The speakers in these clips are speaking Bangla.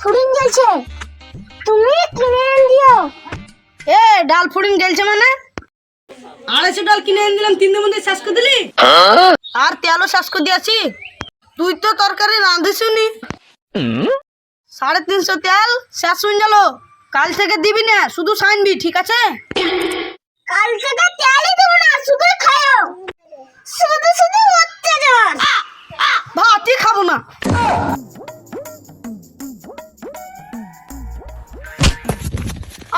ফুডিং জ্বলছে, তুমি কিনে এনে দিও। এ ডাল ফুডিং জ্বলছে মানে 250 ডাল কিনে এনে দিলাম, 3 দিনের মধ্যে শেষ করে দিলি। আর তেলও শেষ করে দিয়েছি। তুই তো তরকারি রাঁধিসনি। 350 তেল শেষ হয়ে গেল। কাল থেকে দিবি না, শুধু সাইনবি, ঠিক আছে? কাল থেকে তেলই দেবো না, শুধু খাও, শুধু শুধু অত্যাচার। ভাতই খাবো না।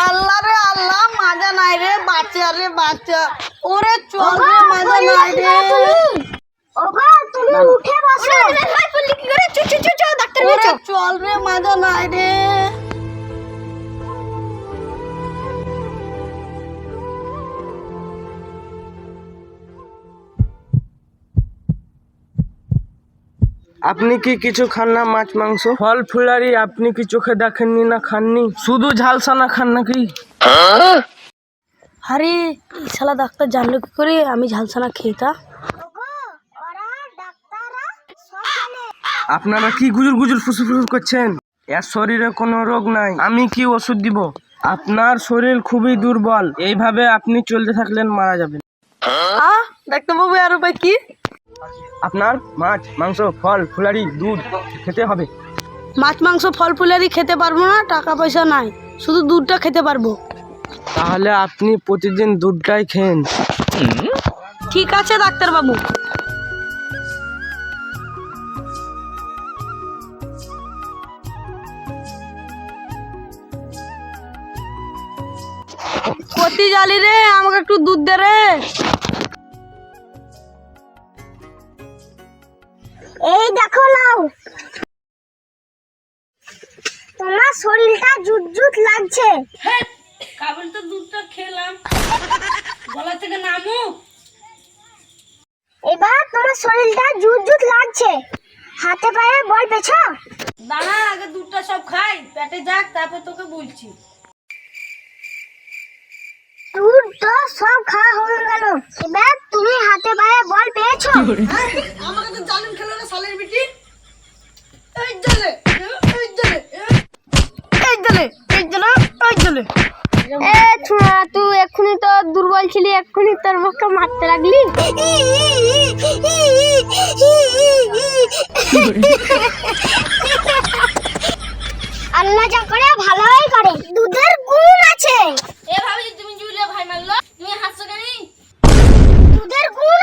আল্লাহ রে আল্লাহ, মাজা নাই রে বাচ্চা, রে বাচ্চা। ওরে চল রে, মাজা নাই রে। ওগো তুমি উঠে বসো। ভাই বললি কি করে? চু চু চু ডাক্তার ওরে চল রে, মাজা নাই রে। আপনি কি কিছু খান না? মাছ মাংস ফল ফুলারি আপনি কি চোখে দেখেননি না খাননি? শুধু ঝালসানা খান নাকি? আরে এই শালা ডাক্তার জানলো কি করে আমি ঝালসানা খেতা? ওগো ওরা ডাক্তাররা সব জানে। আপনারা কি গুজুর গুজুর ফুসফুস করছেন? এর শরীরে কোনো রোগ নাই, আমি কি ওষুধ দিব? আপনার শরীর খুবই দুর্বল, এইভাবে আপনি চলতে থাকলেন মারা যাবেন। ডাক্তারবাবু আর উপায় কি? আপনার মাছ মাংস ফল ফুলারি দুধ খেতে হবে। মাছ মাংস ফল ফুলারি খেতে পারবো না, টাকা পয়সা নাই, শুধু দুধটা খেতে পারবো। তাহলে আপনি প্রতিদিন দুধটাই খেন। ঠিক আছে ডাক্তারবাবু। কতি জালি রে, আমাকে একটু দুধ দে রে। এই দেখো নাও, তোমার শরীরটা জুট লাগছে। কাবল তো দুধটা খেলাম, গলা থেকে নামু। এবার তোমার শরীরটা জুট লাগছে, হাতে পায়ে বল পেছো। দাঁড়া, আগে দুধটা সব খাই, পেটে যাক, তারপর তোকে বলছি। দুধ তো সব খাওয়া হয়ে গেল, এবার তুমি হাতে পায়ে বল পেয়েছো। আমাকে তো জালিম খেলো না সালের বিটি। এই জলে, এই জলে, এই জলে, এই জলে, এই জলে। এ ছুঁড়া, তুই এক্ষুনি তো দুর্বল ছিলি, এক্ষুনি তোর মুখে মারতে লাগলি। আল্লাহ যা করে ভালোই করে, দুধের গুণ আছে। এ ভাবি তুমি জুলিয়া ভাই মারলো, তুমি হাসছো কেন? দুধের গুণ